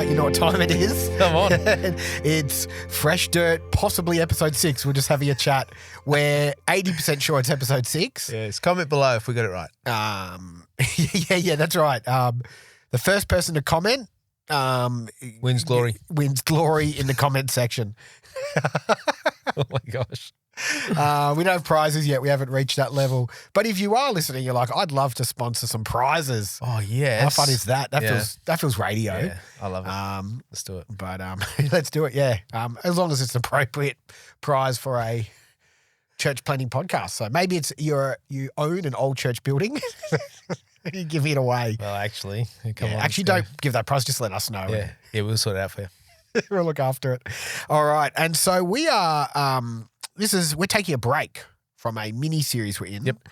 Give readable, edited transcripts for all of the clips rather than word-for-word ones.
right. You know what time it is? Come on. It's Fresh Dirt, possibly episode 6. We're just having a chat. We're 80% sure it's episode 6. Yes, comment below if we got it right. Yeah, that's right. The first person to comment Wins glory. Wins glory in the comment section. Oh my gosh. We don't have prizes yet. We haven't reached that level. But if you are listening, you're like, I'd love to sponsor some prizes. Oh, yes. How fun is that? That feels radio. Yeah, I love it. Let's do it. But let's do it, yeah. As long as it's an appropriate prize for a church planning podcast. So maybe it's you own an old church building. You give it away. Well, actually, come on. Actually, don't give that prize. Just let us know. Yeah, we'll sort it out for you. We'll look after it. All right. And so we are we're taking a break from a mini series we're in. Yep.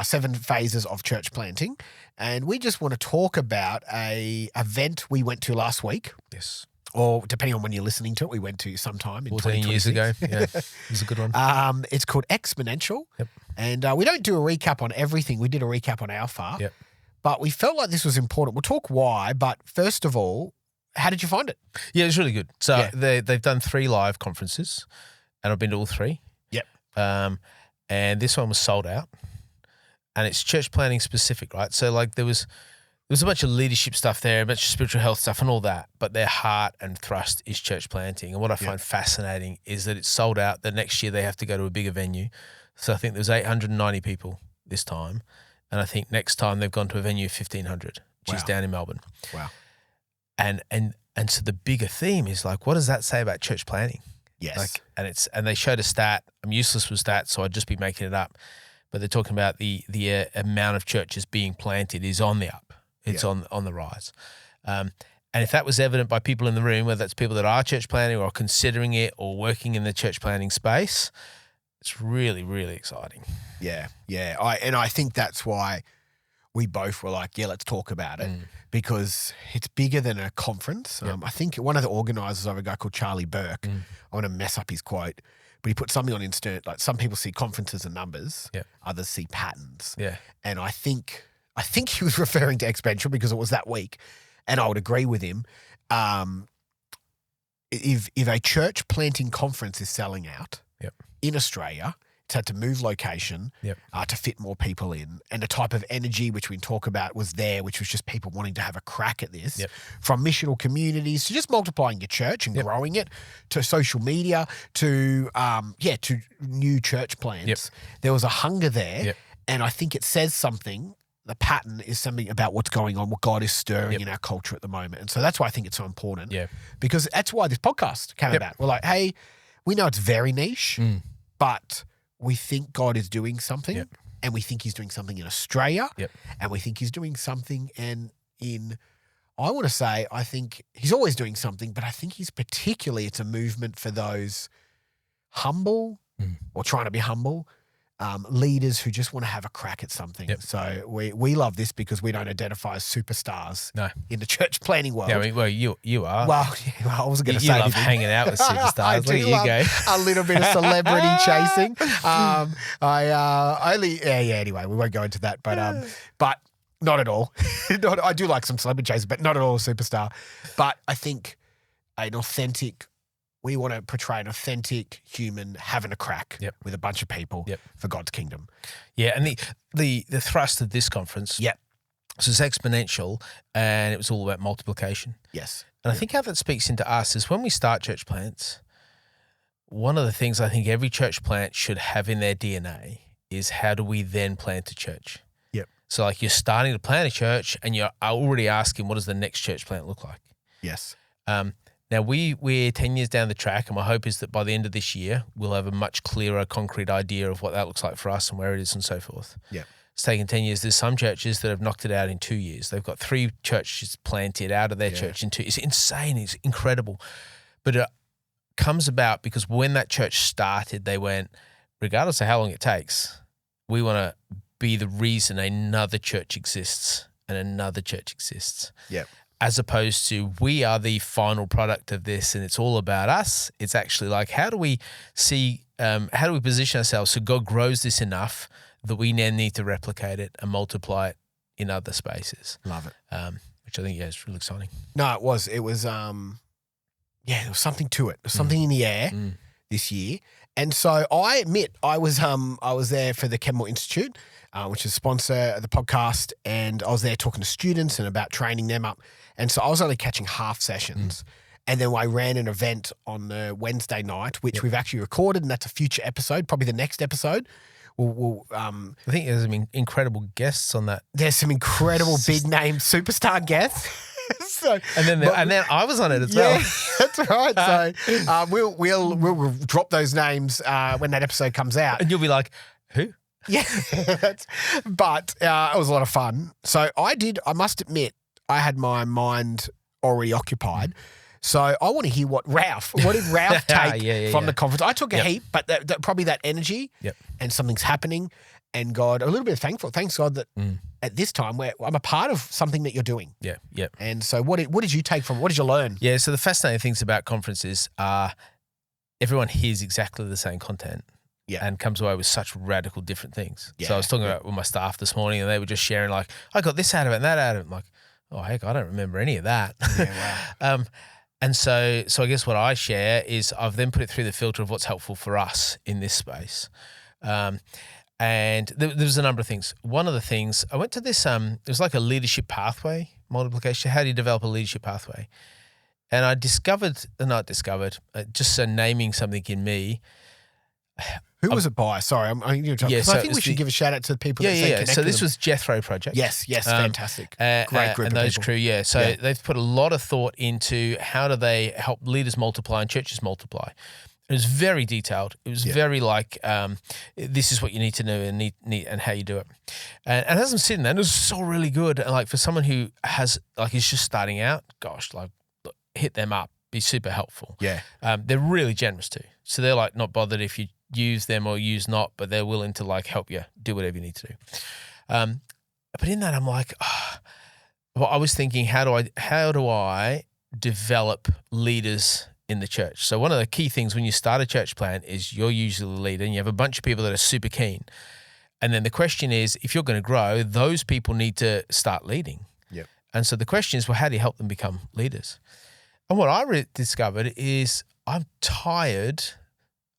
7 phases of church planting. And we just want to talk about a event we went to last week. Yes. Or depending on when you're listening to it, we went to sometime in 14 years ago. Yeah, it was a good one. It's called Exponential. Yep. And we don't do a recap on everything. We did a recap on Alpha. Yep. But we felt like this was important. We'll talk why, but first of all, how did you find it? Yeah, it was really good. So they've done 3 live conferences, and I've been to all 3. Yep. And this one was sold out, and it's church planning specific, right? So like there was a bunch of leadership stuff there, a bunch of spiritual health stuff and all that, but their heart and thrust is church planting. And what I find fascinating is that it's sold out. The next year they have to go to a bigger venue. So I think there was 890 people this time. And I think next time they've gone to a venue of 1,500, which is down in Melbourne. Wow. And so the bigger theme is like, what does that say about church planning? Yes. And they showed a stat. I'm useless with stats, so I'd just be making it up. But they're talking about the amount of churches being planted is on the up. It's on the rise. And if that was evident by people in the room, whether it's people that are church planning or considering it or working in the church planning space, it's really, really exciting. Yeah. I think that's why we both were like, let's talk about it because it's bigger than a conference. I think one of the organisers of a guy called Charlie Burke, I want to mess up his quote, but he put something on Insta, like some people see conferences and numbers, others see patterns. Yeah. And I think he was referring to Exponential because it was that week, and I would agree with him. If a church planting conference is selling out in Australia, it's had to move location to fit more people in, and the type of energy which we talk about was there, which was just people wanting to have a crack at this, from missional communities to just multiplying your church and growing it, to social media, to new church plants. There was a hunger there, and I think it says something. The pattern is something about what's going on, what God is stirring in our culture at the moment. And so that's why I think it's so important. Yeah. Because that's why this podcast came about. We're like, hey, we know it's very niche, but we think God is doing something, and we think he's doing something in Australia, and we think he's doing something I want to say, I think he's always doing something, but I think it's a movement for those humble or trying to be humble, leaders who just want to have a crack at something. So we love this because we don't identify as superstars in the church planning world. Yeah, well, you are. Well, I wasn't going to say you love anything. hanging out with superstars. I Look do at you love go. a little bit of celebrity chasing. Anyway, we won't go into that, but not at all. I do like some celebrity chasing, but not at all a superstar. But I think we want to portray an authentic human having a crack with a bunch of people for God's kingdom. Yeah, and the thrust of this conference, so it's exponential, and it was all about multiplication. Yes. And I think how that speaks into us is when we start church plants, one of the things I think every church plant should have in their DNA is how do we then plant a church? Yep. So like you're starting to plant a church and you're already asking what does the next church plant look like? Yes. Now, we're 10 years down the track, and my hope is that by the end of this year, we'll have a much clearer, concrete idea of what that looks like for us and where it is and so forth. Yeah. It's taken 10 years. There's some churches that have knocked it out in 2 years. They've got 3 churches planted out of their church in 2 years. It's insane. It's incredible. But it comes about because when that church started, they went, regardless of how long it takes, we want to be the reason another church exists and another church exists. Yeah. As opposed to we are the final product of this and it's all about us. It's actually like, how do we position ourselves so God grows this enough that we then need to replicate it and multiply it in other spaces? Love it. which I think, is really exciting. No, it was, there was something to it. There was something in the air this year. And so I admit I was there for the Kenmore Institute, which is a sponsor of the podcast, and I was there talking to students and about training them up. And so I was only catching half sessions. And then I ran an event on the Wednesday night, which we've actually recorded, and that's a future episode, probably the next episode. I think there's some incredible guests on that. There's some incredible big name superstar guests. And then I was on it as well. That's right. So we'll drop those names when that episode comes out, and you'll be like, who? Yeah, but it was a lot of fun. So I must admit, I had my mind already occupied. So I want to hear what did Ralph take from the conference? I took a heap, but probably that energy and something's happening, and God, a little bit of thanks God that at this time where I'm a part of something that you're doing. Yeah. And so what did you take from it? What did you learn? Yeah, so the fascinating things about conferences are everyone hears exactly the same content. Yeah. And comes away with such radical different things. Yeah. So I was talking about with my staff this morning, and they were just sharing like, I got this out of it and that out of it. I'm like, oh heck, I don't remember any of that. Yeah, wow. And so I guess what I share is I've then put it through the filter of what's helpful for us in this space. And there was a number of things. One of the things, I went to this, it was like a leadership pathway multiplication. How do you develop a leadership pathway? And I just naming something in me. Who was it by? Sorry, I think we should give a shout out to the people that stay connected. So this was Jethro Project. Yes, fantastic. Great group and of those people. crew, yeah. So they've put a lot of thought into how do they help leaders multiply and churches multiply. It was very detailed. It was very like, this is what you need to know and how you do it. And as I'm sitting there, it was so really good. And like for someone who is just starting out, gosh, like hit them up, be super helpful. Yeah. They're really generous too. So they're like not bothered if you use them or use not, but they're willing to like help you do whatever you need to do. But in that, I'm like, I was thinking, how do I develop leaders in the church? So one of the key things when you start a church plant is you're usually the leader and you have a bunch of people that are super keen. And then the question is, if you're going to grow, those people need to start leading. Yep. And so the question is, well, how do you help them become leaders? And what I discovered is I'm tired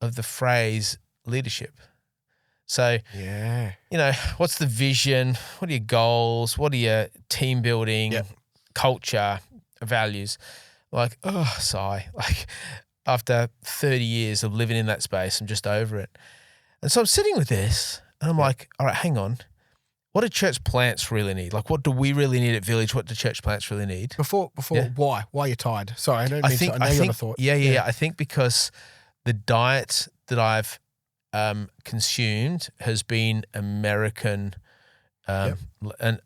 of the phrase leadership. So, what's the vision? What are your goals? What are your team building, culture, values? Like, sigh. Like after 30 years of living in that space, I'm just over it. And so I'm sitting with this and I'm like, all right, hang on. What do church plants really need? Like, what do we really need at Village? What do church plants really need? Before, why? Why are you tired? Sorry, I don't mean to. I know you have a thought. Yeah. I think because the diet that I've consumed has been American, and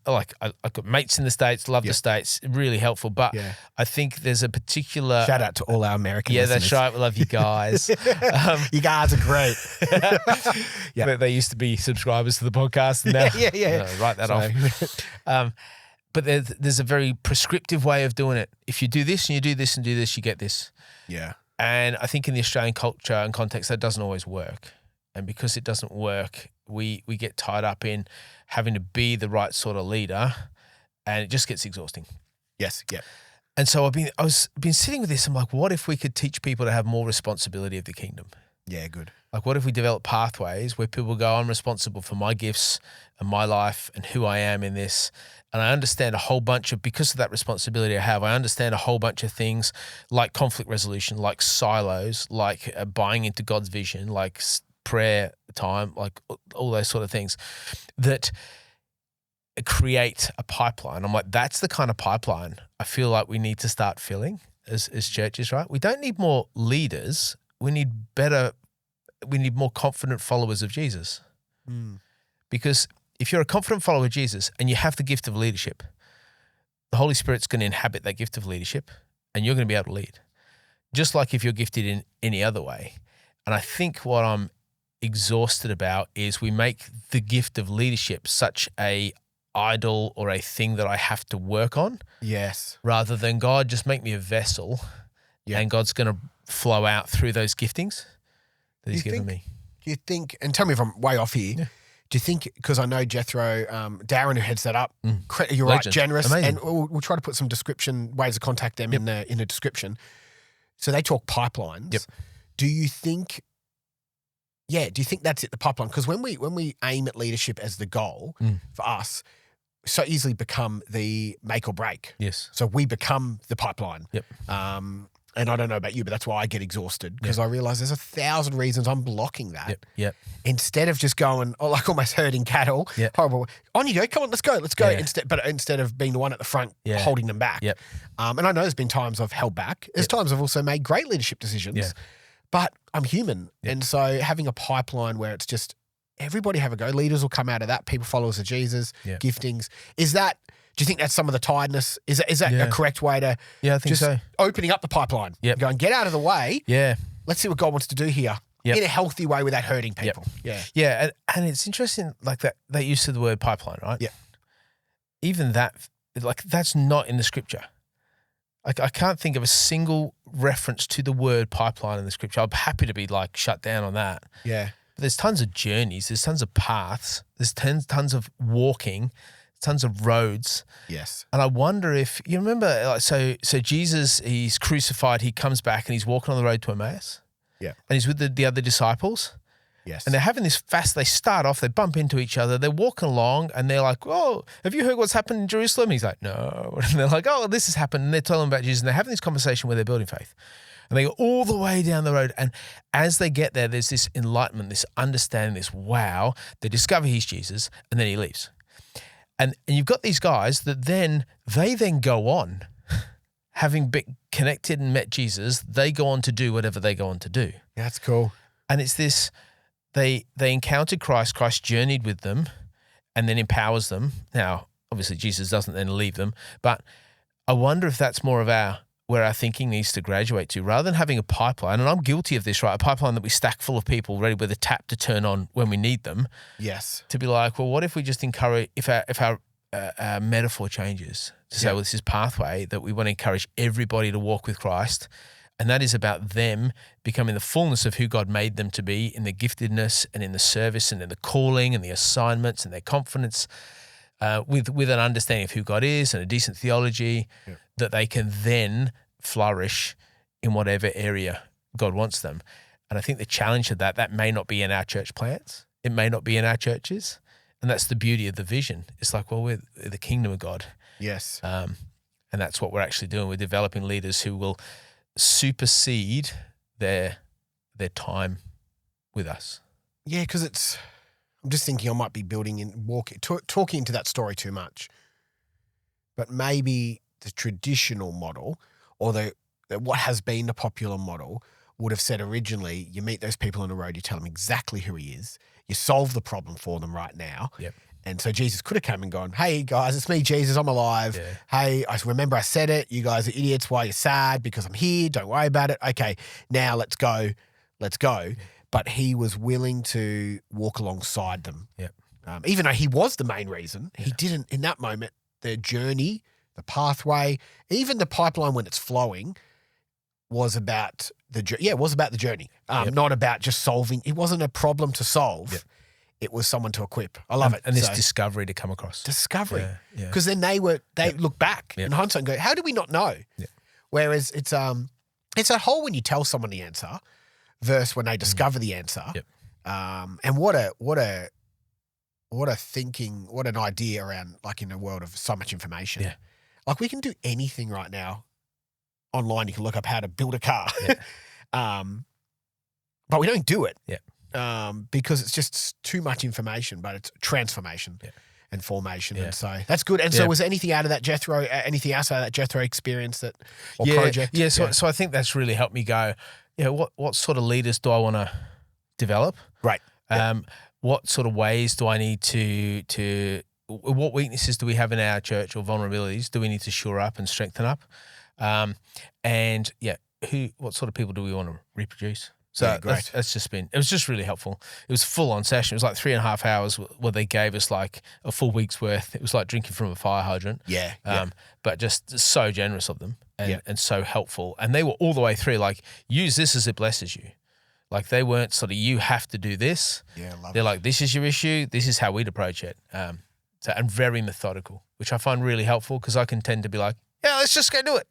like I've got mates in the States, love the States, really helpful. But I think there's a particular shout out to all our American listeners. That's right. We love you guys. You guys are great. They used to be subscribers to the podcast. Now, write that off. But there's a very prescriptive way of doing it. If you do this and you do this and do this, you get this. Yeah. And I think in the Australian culture and context, that doesn't always work. And because it doesn't work, we get tied up in having to be the right sort of leader, and it just gets exhausting. Yes, yeah. And so I've been sitting with this. I'm like, what if we could teach people to have more responsibility of the kingdom? Yeah, good. Like, what if we develop pathways where people go, I'm responsible for my gifts and my life and who I am in this. And I understand a whole bunch of, because of that responsibility I have, I understand a whole bunch of things like conflict resolution, like silos, like buying into God's vision, like prayer time, like all those sort of things that create a pipeline. I'm like, that's the kind of pipeline I feel like we need to start filling as churches, right? We don't need more leaders. We need more confident followers of Jesus. Because if you're a confident follower of Jesus and you have the gift of leadership, the Holy Spirit's going to inhabit that gift of leadership and you're going to be able to lead. Just like if you're gifted in any other way. And I think what I'm exhausted about is we make the gift of leadership such a idol or a thing that I have to work on. Yes. Rather than God, just make me a vessel and God's going to flow out through those giftings that he's given me. Do you think, and tell me if I'm way off here, Do you think, because I know Jethro, Darren, who heads that up, you're Legend. right, generous. Amazing. And we'll try to put some ways to contact them in the description. So they talk pipelines. Yep. Do you think that's it, the pipeline? Because when we aim at leadership as the goal for us, so easily become the make or break. Yes. So we become the pipeline. Yep. And I don't know about you, but that's why I get exhausted, because I realize there's 1,000 reasons I'm blocking that. Yep. Instead of just going, like almost herding cattle, horrible. On you go, come on, let's go. Yeah. Instead of being the one at the front holding them back. Yep. And I know there's been times I've held back. There's times I've also made great leadership decisions. Yeah. But I'm human. Yep. And so having a pipeline where it's just everybody have a go. Leaders will come out of that. People, followers of Jesus, giftings. Do you think that's some of the tiredness? Is that a correct way to I think so. Opening up the pipeline? Going, get out of the way. Yeah. Let's see what God wants to do here in a healthy way without hurting people. Yeah. And it's interesting, like that use of the word pipeline, right? Yeah. Even that, like that's not in the scripture. Like I can't think of a single reference to the word pipeline in the scripture. I'm happy to be like shut down on that. Yeah. But there's tons of journeys. There's tons of paths. There's tons of walking. Tons of roads. Yes. And I wonder if you remember, like, so Jesus, he's crucified, he comes back and he's walking on the road to Emmaus. Yeah. And he's with the other disciples. Yes. And they're having this fast, they start off, they bump into each other, they're walking along and they're like, oh, have you heard what's happened in Jerusalem? He's like, no. And they're like, oh, this has happened. And they're telling about Jesus and they're having this conversation where they're building faith. And they go all the way down the road. And as they get there, there's this enlightenment, this understanding, this wow. They discover he's Jesus and then he leaves. And you've got these guys that then go on, having been connected and met Jesus, they go on to do whatever they go on to do. Yeah, that's cool. And it's this, they encountered Christ journeyed with them and then empowers them. Now, obviously Jesus doesn't then leave them, but I wonder if that's more of where our thinking needs to graduate to, rather than having a pipeline, and I'm guilty of this, right? A pipeline that we stack full of people ready with a tap to turn on when we need them. Yes. To be like, well, what if we just encourage, if our metaphor changes to say, well, this is pathway, that we want to encourage everybody to walk with Christ, and that is about them becoming the fullness of who God made them to be in the giftedness and in the service and in the calling and the assignments and their confidence, with an understanding of who God is and a decent theology, that they can then flourish in whatever area God wants them. And I think the challenge of that may not be in our church plants. It may not be in our churches. And that's the beauty of the vision. It's like, well, we're the kingdom of God. Yes. And that's what we're actually doing. We're developing leaders who will supersede their time with us. Yeah, because I'm just thinking I might be talking into that story too much. But maybe the traditional model, or what has been the popular model, would have said originally, you meet those people on the road, you tell them exactly who he is, you solve the problem for them right now. Yep. And so Jesus could have come and gone, hey guys, it's me, Jesus, I'm alive. Yeah. Hey, I remember I said it, you guys are idiots, why are you sad? Because I'm here, don't worry about it. Okay, now let's go. But he was willing to walk alongside them. Yep. Even though he was the main reason, he didn't, in that moment, the journey, the pathway, even the pipeline when it's flowing was about the journey. Not about just solving. It wasn't a problem to solve. Yep. It was someone to equip. I love it. And this discovery to come across. Discovery. Because then they look back in hindsight and go, how do we not know? Yep. Whereas it's a whole when you tell someone the answer versus when they discover the answer. Yep. And what an idea around, like, in a world of so much information. Yeah. Like, we can do anything right now online. You can look up how to build a car. Yeah. But we don't do it. Yeah. Because it's just too much information, but it's transformation and formation. Yeah. And so that's good. And so was there anything out of that Jethro, anything else out of that Jethro experience or project? Yeah. So I think that's really helped me go, what sort of leaders do I want to develop? Right. What sort of ways do I need to what weaknesses do we have in our church, or vulnerabilities do we need to shore up and strengthen up? What sort of people do we want to reproduce? So that's just it was just really helpful. It was a full-on session. It was like 3.5 hours where they gave us like a full week's worth. It was like drinking from a fire hydrant. Yeah. But just so generous of them and so helpful. And they were all the way through, like, use this as it blesses you. Like they weren't sort of, you have to do this. Yeah, I love They're it. like, this is your issue. This is how we'd approach it. And very methodical, which I find really helpful because I can tend to be like, yeah, let's just go do it.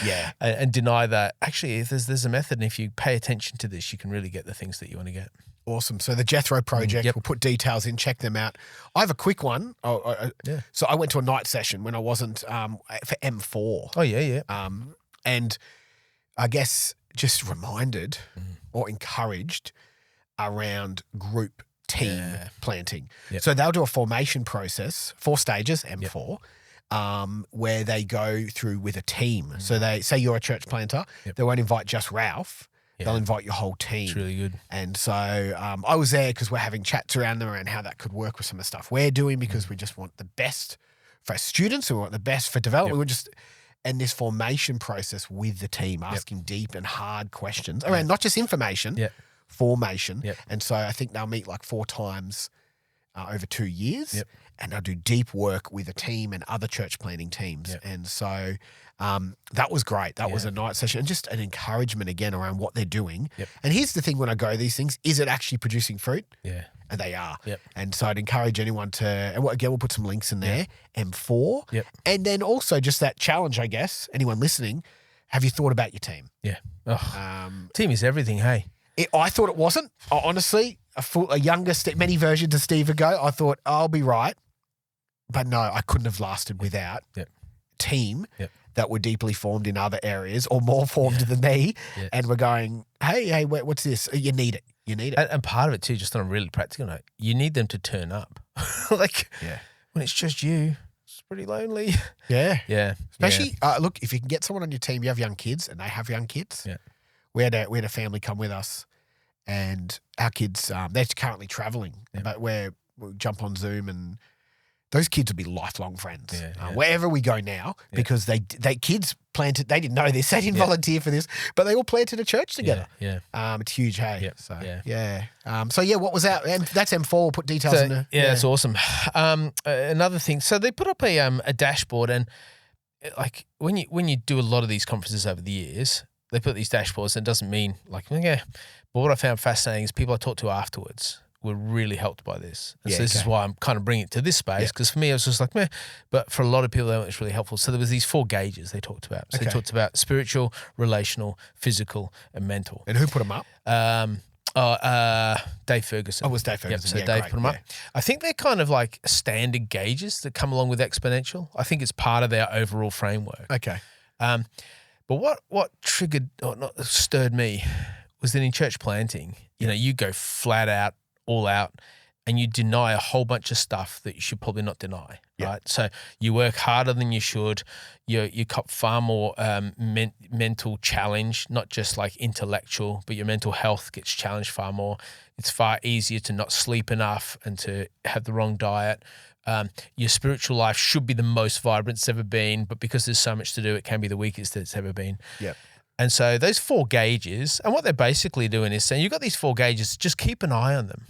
Yeah. and deny that. Actually, if there's a method, and if you pay attention to this, you can really get the things that you want to get. Awesome. So the Jethro Project, we'll put details in, check them out. I have a quick one. So I went to a night session when I wasn't for M4. Oh, yeah. And I guess just reminded or encouraged around group team planting. Yep. So they'll do a formation process, 4 stages, M4, where they go through with a team. So they say you're a church planter. They won't invite just Ralph. They'll invite your whole team. It's really good. And so I was there because we're having chats around them around how that could work with some of the stuff we're doing because we just want the best for our students. We want the best for development. And this formation process with the team, asking deep and hard questions around not just information, formation. And so I think they'll meet like 4 times over 2 years and they'll do deep work with a team and other church planting teams. And so that was great. That was a night session and just an encouragement again around what they're doing. And here's the thing when I go to these things, is it actually producing fruit? Yeah. And they are. And so I'd encourage anyone to, and again, we'll put some links in there, M4. And then also just that challenge, I guess, anyone listening, have you thought about your team? Yeah. Team is everything, hey? I thought it wasn't. Honestly, a younger, many versions of Steve ago, I thought, I'll be right. But no, I couldn't have lasted without team that were deeply formed in other areas or more formed than me. And we're going, hey, what's this? You need it. You need it. And part of it too, just on a really practical note, you need them to turn up. When it's just you, it's pretty lonely. Yeah. Especially, look, if you can get someone on your team, you have young kids and they have young kids. We had a family come with us and our kids, they're currently traveling, but we'll jump on Zoom and those kids will be lifelong friends wherever we go now because they kids planted, they didn't know this, they didn't volunteer for this, but they all planted a church together. It's huge, hey? So what was that? And that's M4, we'll put details in there. That's awesome. Another thing, so they put up a dashboard and like when you do a lot of these conferences over the years, they put these dashboards and it doesn't mean like, but what I found fascinating is people I talked to afterwards were really helped by this. And so this is why I'm kind of bringing it to this space because for me, I was just like, meh. But for a lot of people, that was really helpful. So there was these 4 gauges they talked about. So they talked about spiritual, relational, physical, and mental. And who put them up? Dave Ferguson. Oh, it was Dave Ferguson. So Dave put them up. I think they're kind of like standard gauges that come along with Exponential. I think it's part of their overall framework. Okay. But what triggered or not stirred me was that in church planting, you go flat out, all out, and you deny a whole bunch of stuff that you should probably not deny, right? So you work harder than you should. You cop far more mental challenge, not just like intellectual, but your mental health gets challenged far more. It's far easier to not sleep enough and to have the wrong diet. Your spiritual life should be the most vibrant it's ever been, but because there's so much to do, it can be the weakest it's ever been. And so those 4 gauges, and what they're basically doing is saying, you've got these 4 gauges, just keep an eye on them.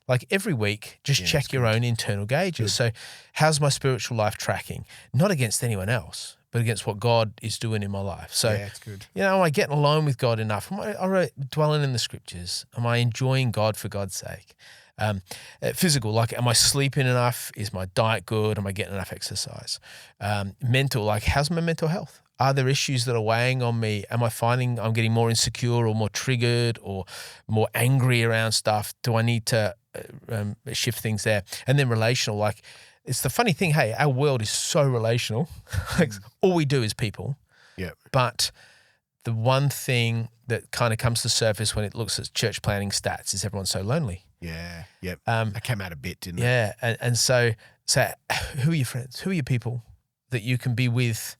Like every week, just check your own internal gauges. So how's my spiritual life tracking? Not against anyone else, but against what God is doing in my life. So, it's good. Am I getting alone with God enough? Am I dwelling in the scriptures? Am I enjoying God for God's sake? Physical, like, am I sleeping enough? Is my diet good? Am I getting enough exercise? Mental, like, how's my mental health? Are there issues that are weighing on me? Am I finding I'm getting more insecure or more triggered or more angry around stuff? Do I need to shift things there? And then relational, like, it's the funny thing, hey, our world is so relational. Like, all we do is people. But the one thing that kind of comes to the surface when it looks at church planning stats is everyone's so lonely. That came out a bit, didn't it? And so who are your friends? Who are your people that you can be with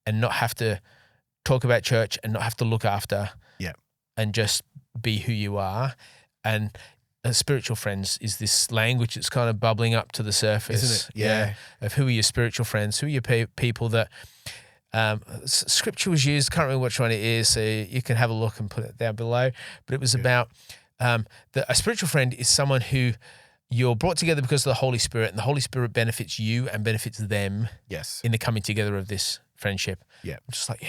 and not have to talk about church and not have to look after and just be who you are? And spiritual friends is this language that's kind of bubbling up to the surface. Isn't it? Of who are your spiritual friends? Who are your people that scripture was used? Can't remember which one it is, so you can have a look and put it down below. But it was about a spiritual friend is someone who you're brought together because of the Holy Spirit, and the Holy Spirit benefits you and benefits them in the coming together of this friendship. I'm just like,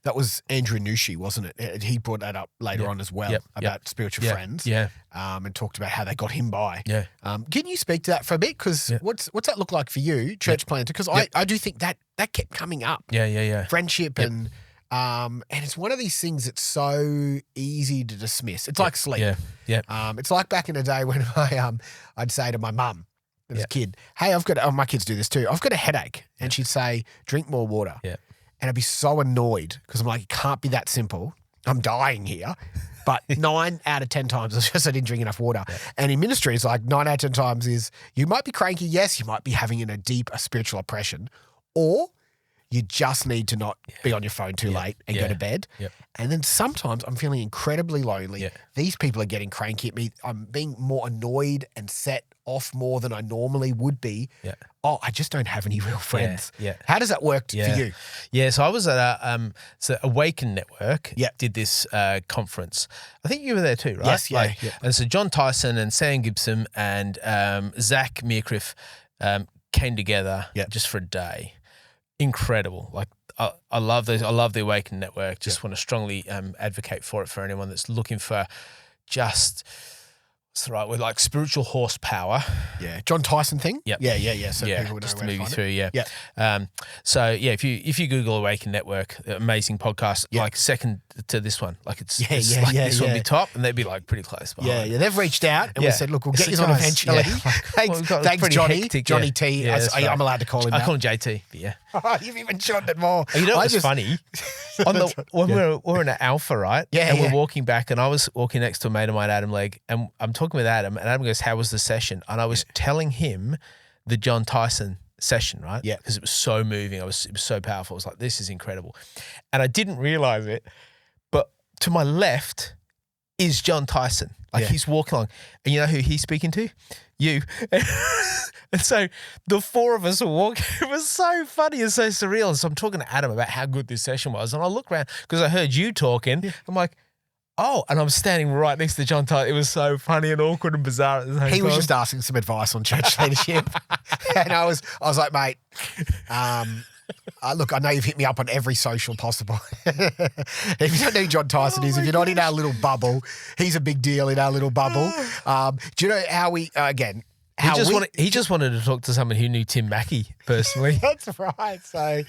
That was Andrew Nushi, wasn't it? He brought that up later on as well about spiritual friends. Yeah. And talked about how they got him by. Yeah. Can you speak to that for a bit? Because what's that look like for you, church planter? Because I do think that kept coming up. Yeah. Friendship and it's one of these things that's so easy to dismiss. It's like sleep. Yeah. It's like back in the day when I'd say to my mum as a kid, hey, my kids do this too. I've got a headache. And she'd say, drink more water. Yeah. And I'd be so annoyed because I'm like, it can't be that simple. I'm dying here. But 9 out of 10 times it's just I didn't drink enough water. Yeah. And in ministry, it's like 9 out of 10 times is you might be cranky. Yes, you might be having a deep spiritual oppression, or you just need to not be on your phone too late and go to bed. Yep. And then sometimes I'm feeling incredibly lonely. Yeah. These people are getting cranky at me. I'm being more annoyed and set off more than I normally would be. Yeah. Oh, I just don't have any real friends. Yeah. How does that work for you? Yeah, so I was at Awaken Network. Did this conference. I think you were there too, right? Yes, And so John Tyson and Sam Gibson and Zach Mearcliffe came together just for a day. Incredible. Like I love those. I love the Awaken Network. Just want to strongly advocate for it for anyone that's looking for just what's the right word, like spiritual horsepower. Yeah. John Tyson thing? Yep. Yeah. So people would know just where to move to you through, Yeah. If you Google Awaken Network, amazing podcast, like second to this one. Like it's like this would be top and they'd be like pretty close behind. Yeah. They've reached out and we said, look, we'll get you on eventually. Thanks, Johnny. Johnny T. I'm allowed to call him that. I call him JT, but yeah. You've even shortened it more. You know what's funny? When we're in an Alpha, right? Yeah. And we're walking back and I was walking next to a mate of mine, Adam Legg, and I'm talking with Adam and Adam goes, how was the session? And I was telling him the John Tyson session, right? Yeah. Because it was so moving. It was so powerful. I was like, this is incredible. And I didn't realize it, but to my left is John Tyson. He's walking along. And you know who he's speaking to? You. And so the four of us were walking. It was so funny and so surreal. And so I'm talking to Adam about how good this session was. And I look around because I heard you talking. Yeah. I'm like, oh, and I'm standing right next to John Tyson. It was so funny and awkward and bizarre at the same time. He was just asking some advice on church leadership. And I was like, mate, look, I know you've hit me up on every social possible. If you don't know who John Tyson is, if you're not in our little bubble, he's a big deal in our little bubble. Do you know how we, he just wanted to talk to someone who knew Tim Mackey personally. That's right. So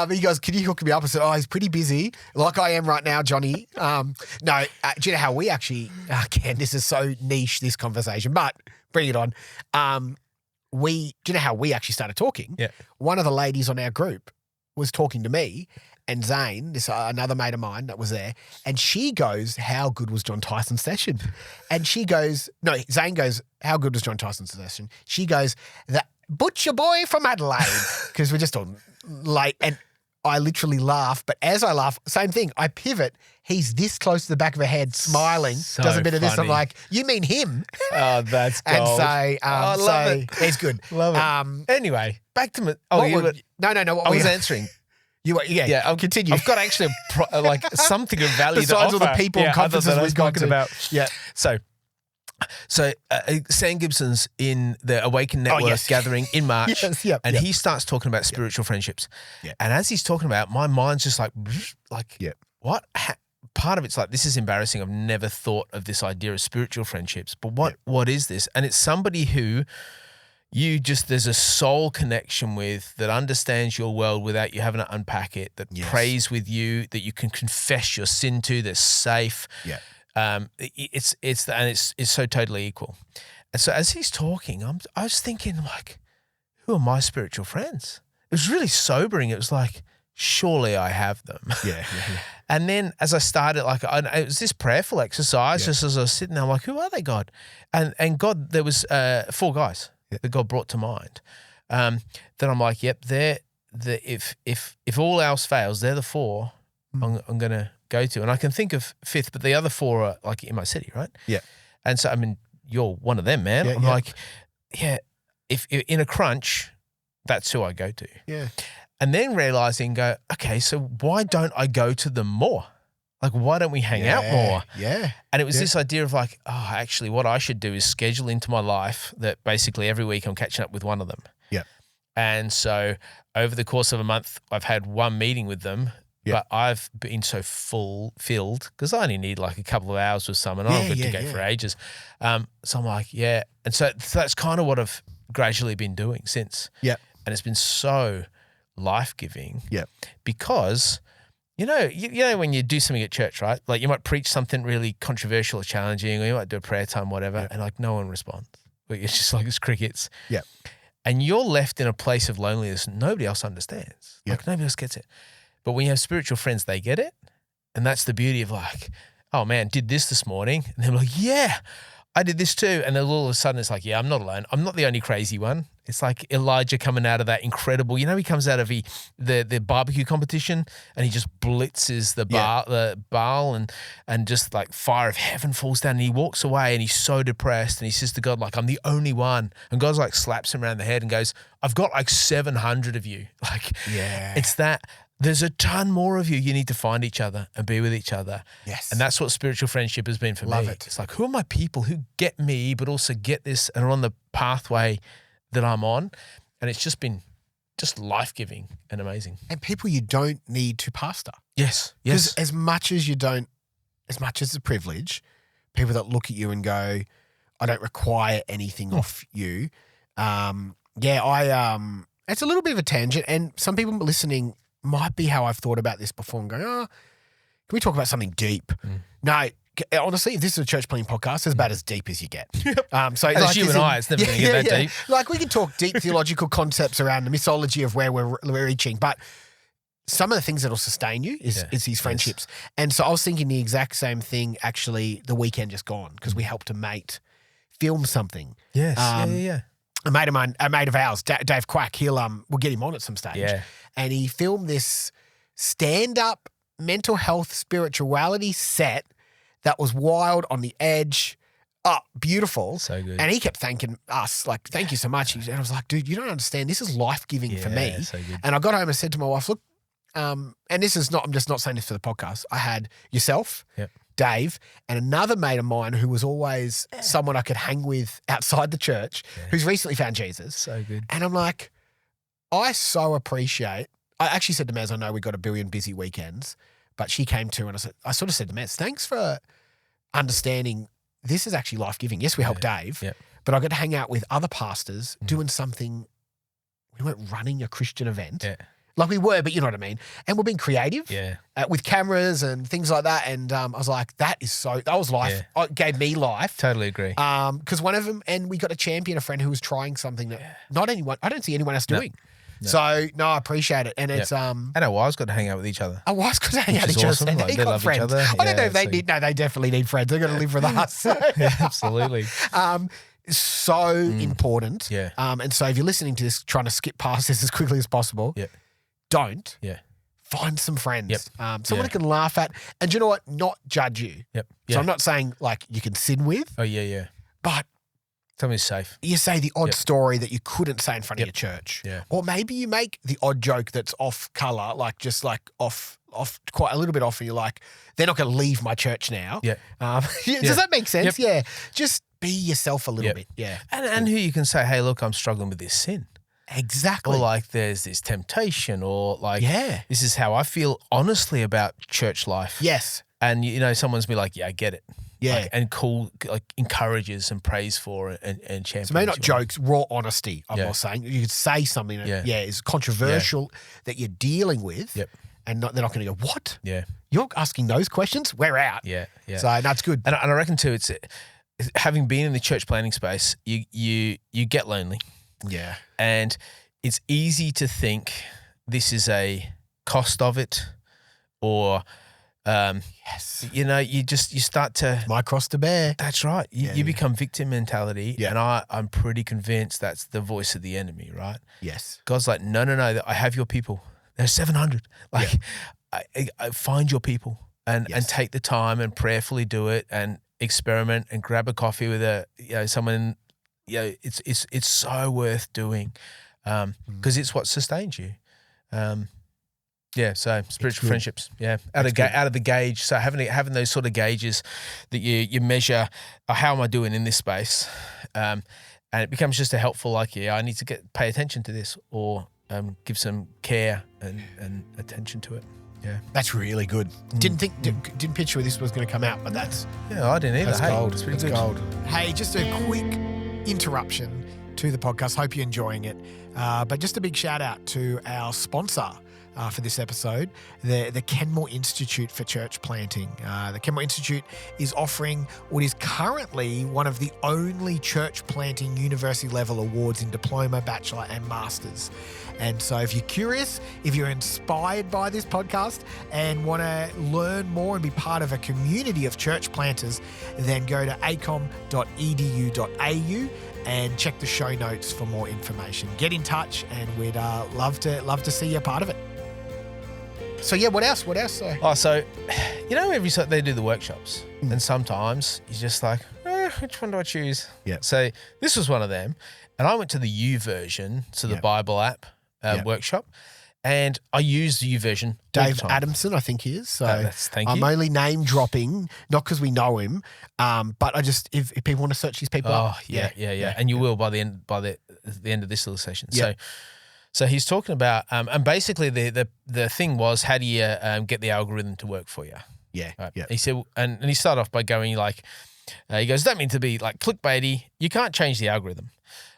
he goes, can you hook me up? I said, he's pretty busy, like I am right now, Johnny. Do you know how we actually, again, this is so niche, this conversation, but bring it on. Do you know how we actually started talking? Yeah. One of the ladies on our group was talking to me and Zane, this another mate of mine that was there, and she goes, how good was John Tyson's session? And Zane goes, how good was John Tyson's session? She goes, that butcher boy from Adelaide, because we're just on late. And I literally laugh, but as I laugh, same thing, I pivot. He's this close to the back of her head, smiling, so does a bit of this. funny. I'm like, you mean him? Oh, that's gold. And so, I love it. It's good. Love it. Anyway, back to me. No. I was answering. I'll continue. I've got actually something of value besides to all offer. the people and conferences we've gone to. About. Yeah. So Sam Gibson's in the Awaken Network gathering in March, he starts talking about spiritual friendships. Yeah. And as he's talking about it, my mind's just like what? Part of it's like, this is embarrassing. I've never thought of this idea of spiritual friendships, but what is this? And it's somebody who there's a soul connection with, that understands your world without you having to unpack it, that prays with you, that you can confess your sin to, that's safe. Yeah. It's so totally equal. And so as he's talking, I was thinking, like, who are my spiritual friends? It was really sobering. It was like, surely I have them. Yeah. And then as I started, it was this prayerful exercise, just as I was sitting there, I'm like, who are they, God? And God, there was 4 guys that God brought to mind. Then I'm like, yep, if all else fails, they're the 4 I'm going to go to. And I can think of 5th, but the other 4 are like in my city, right? Yeah. And so, I mean, you're one of them, man. I'm like, if in a crunch, that's who I go to. Yeah. And then realizing, okay, so why don't I go to them more? Like, why don't we hang out more? Yeah. And it was this idea of like, actually what I should do is schedule into my life that basically every week I'm catching up with one of them. Yeah. And so over the course of a month, I've had one meeting with them But I've been so filled because I only need like a couple of hours with someone. I'm good to go for ages. So I'm like, And so that's kind of what I've gradually been doing since. Yeah. And it's been so life-giving. Yeah. Because, you know when you do something at church, right? Like you might preach something really controversial or challenging, or you might do a prayer time, whatever, and like no one responds. Like it's just like it's crickets. Yeah. And you're left in a place of loneliness nobody else understands. Yeah. Like nobody else gets it. But when you have spiritual friends, they get it. And that's the beauty of like, oh man, did this morning. And they're like, yeah, I did this too. And then all of a sudden it's like, yeah, I'm not alone. I'm not the only crazy one. It's like Elijah coming out of that incredible, he comes out of the barbecue competition and he just blitzes the Baal and just like fire of heaven falls down and he walks away and he's so depressed and he says to God, like, I'm the only one. And God like slaps him around the head and goes, I've got like 700 of you. Like, it's that. There's a ton more of you. You need to find each other and be with each other. Yes. And that's what spiritual friendship has been for me. Love it. It's like, who are my people who get me, but also get this and are on the pathway that I'm on? And it's just been just life-giving and amazing. And people you don't need to pastor. Yes. Because as much as it's a privilege, people that look at you and go, I don't require anything off you. It's a little bit of a tangent. And some people listening might be how I've thought about this before and going, can we talk about something deep? No, honestly, if this is a church planting podcast, it's about as deep as you get. So as like you and I, it's never going to get that deep. Like we can talk deep theological concepts around the mythology of where we're reaching, but some of the things that will sustain you is these friendships. Yes. And so I was thinking the exact same thing actually the weekend just gone because we helped a mate film something. Yes, A mate of ours, Dave Quack, we'll get him on at some stage. Yeah. And he filmed this stand-up mental health spirituality set that was wild, on the edge. Oh, beautiful. So good. And he kept thanking us, like, thank you so much. And I was like, dude, you don't understand. This is life-giving for me. So good. And I got home and said to my wife, look, and this is not, I'm just not saying this for the podcast. I had yourself, Dave, and another mate of mine who was always someone I could hang with outside the church who's recently found Jesus. So good. And I'm like, I so appreciate, I actually said to Maz, I know we got a billion busy weekends, but she came to and I sort of said to Maz, thanks for understanding this is actually life-giving. Yes, we helped Dave, but I got to hang out with other pastors doing something. We weren't running a Christian event. Yeah. Like we were, but you know what I mean? And we're being creative with cameras and things like that. And I was like, that was life. Yeah. It gave me life. Totally agree. Because one of them, and we got to champion a friend who was trying something that I don't see anyone else doing. No. So, I appreciate it. And it's and our wives got to hang out with each other. Our wives got to hang out with each other. Like, they love friends. each other. I don't know if they need. No, they definitely need friends. They're going to live with us. Absolutely. So important. Yeah. And so if you're listening to this, trying to skip past this as quickly as possible, don't. Yeah. Find some friends. Someone who can laugh at. And do you know what? Not judge you. Yep. So I'm not saying like you can sin with. Oh, yeah. But something's safe. You say the odd story that you couldn't say in front of your church. Yeah. Or maybe you make the odd joke that's off color, like just like off quite a little bit off, and you're like, they're not going to leave my church now. Yeah. Does that make sense? Yep. Yeah. Just be yourself a little bit. Yeah. And who you can say, hey, look, I'm struggling with this sin. Exactly. Or like there's this temptation, or like this is how I feel honestly about church life. Yes. And someone's be like, yeah, I get it. Yeah. And encourages and prays for it and champions. So maybe not jokes, raw honesty, I'm not saying. You could say something that is controversial that you're dealing with and they're not going to go, what? Yeah. You're asking those questions? We're out. Yeah. So that's good. And I reckon too, it's having been in the church planning space, you get lonely. Yeah. And it's easy to think this is a cost of it, or you start to my cross to bear. That's right. You become victim mentality, and I'm pretty convinced that's the voice of the enemy, right? Yes. God's like, no, I have your people. There's 700. Like, I find your people and take the time and prayerfully do it and experiment and grab a coffee with someone. It's so worth doing because it's what sustains you. So spiritual friendships. Yeah, out of the gauge. So having those sort of gauges that you measure, how am I doing in this space, and it becomes just a helpful I need to pay attention to this, or give some care and attention to it. Yeah. That's really good. Didn't picture this was going to come out, but that's... Yeah, I didn't either. That's gold. It's pretty good. Gold. Hey, just a quick interruption to the podcast. Hope you're enjoying it. But just a big shout out to our sponsor for this episode, the Kenmore Institute for Church Planting. The Kenmore Institute is offering what is currently one of the only church planting university level awards in diploma, bachelor and masters. And so if you're curious, if you're inspired by this podcast and want to learn more and be part of a community of church planters, then go to acom.edu.au and check the show notes for more information. Get in touch and we'd love to see you a part of it. So yeah, what else? Oh, so, every so they do the workshops, and sometimes you're just like, which one do I choose? Yeah. So this was one of them, and I went to the U version, so the Bible app workshop, and I used the U version. Dave Adamson, I think he is. So thank you. I'm only name dropping, not because we know him, but I just if people want to search these people up. Oh yeah, and you will by the end of this little session. Yeah. So he's talking about, and basically the thing was, how do you get the algorithm to work for you? Yeah, right? yeah. He said, and he started off by going like, he goes, don't mean to be like clickbaity. You can't change the algorithm,